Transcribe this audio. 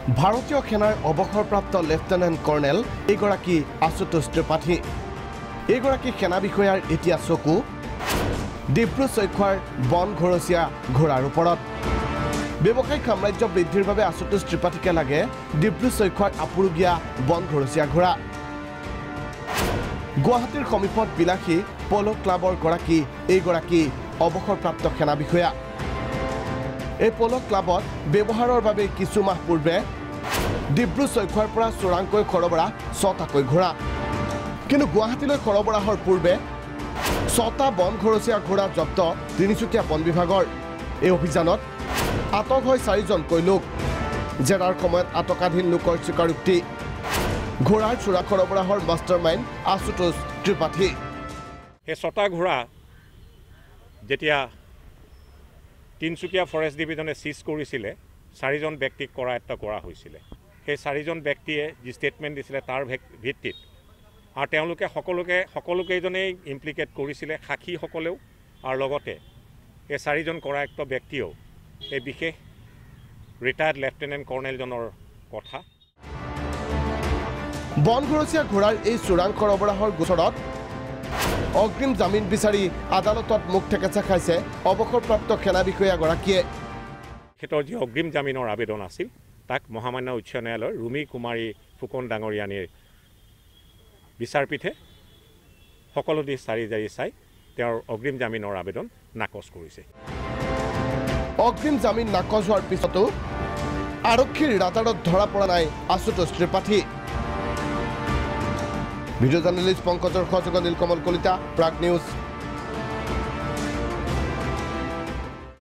ভাৰতীয় সেনাৰ অৱসৰপ্ৰাপ্ত লেফটেনেণ্ট কৰ্ণেল এইগৰাকী আশুতোষ ত্ৰিপাঠী এইগৰাকী সেনা বিষয়াৰ এতিয়া চকু ডিব্ৰু চৈখোৱাৰ বন ঘৰচীয়া ঘোঁৰাৰ ওপৰত ব্যৱসায়িক সাম্ৰাজ্য বৃদ্ধিৰ বাবে আশুতোষ ত্ৰিপাঠীকে লাগে ডিব্ৰু চৈখোৱাৰ আপুৰুগীয়া বন ঘৰচীয়া ঘোঁৰা গুৱাহাটীৰ সমীপত বিলাসী প'ল' ক্লাবৰ এইগৰাকী অৱসৰপ্ৰাপ্ত সেনা বিষয়া এই প'ল' ক্লাবত ব্যৱহাৰৰ বাবে কিছু মাহ পূৰ্বে ডিব্ৰু চৈখোৱাৰ পৰা চোৰাংকৈ সৰবৰাহ 6টাকৈ ঘোঁৰা কিন্তু গুৱাহাটীলৈ সৰবৰাহৰ পূৰ্বে 6টা বন ঘৰচীয়া ঘোঁৰা জব্দ তিনিচুকীয়া বন বিভাগৰ এই অভিযানত আটক হয় 4জনকৈ লোক জেৰাৰ সময়ত আটকাধীন লোকৰ স্বীকাৰোক্তি ঘোঁৰাৰ চোৰা সৰবৰাহৰ মাষ্টাৰমাইণ্ড আশুতোষ ত্ৰিপাঠী এই 6টা ঘোঁৰা যেতিয়া তিনিচুকীয়া ফৰেষ্ট ডিভিজনে সিজ কৰিছিলে 4জন ব্যক্তিক কৰায়ত্ব কৰা হৈছিলে সেই 4জন ব্যক্তিয়ে যি ষ্টেটমেণ্ট দিছিলে তাৰ ভিত্তিত আৰু তেওঁলোকে সকলোকেইজনেই ইমপ্লিকেট কৰিছিলে সাক্ষীসকলেও আৰু লগতে এই 4জন কৰায়ত্ব ব্যক্তিও এই বিশেষ ৰিটায়াৰ্ড লেফটেনেণ্ট কৰ্ণেলজনৰ কথা বন ঘৰচীয়া ঘোঁৰাৰ এই চোৰাং সৰবৰাহৰ গোচৰত অগ্ৰিম জামিন বিচাৰি আদালতত মুখ ঠেকেচা খাইছে অৱসৰপ্ৰাপ্ত সেনা বিষয়াগৰাকীয়ে তেখেতৰ যি অগ্ৰিম জামিনৰ আবেদন আছিল তাক মহামান্য উচ্চ ন্যায়ালয়ৰ ৰুমি কুমাৰী ফুকন ডাঙৰীয়ানীৰ বিচাৰপীঠে সকলো দিশ চাৰি জাৰি চাই তেওঁৰ অগ্ৰিম জামিনৰ আবেদন নাকচ কৰিছে অগ্ৰিম জামিন নাকচ হোৱাৰ পিছতো আৰক্ষীৰ ৰাডাৰত ধৰা পৰা নাই আশুতোষ ত্ৰিপাঠী ভিডিঅ' জাৰ্নেলিষ্ট পংকজৰ সহযোগত নীলকমল কলিতা প্ৰাগ নিউজ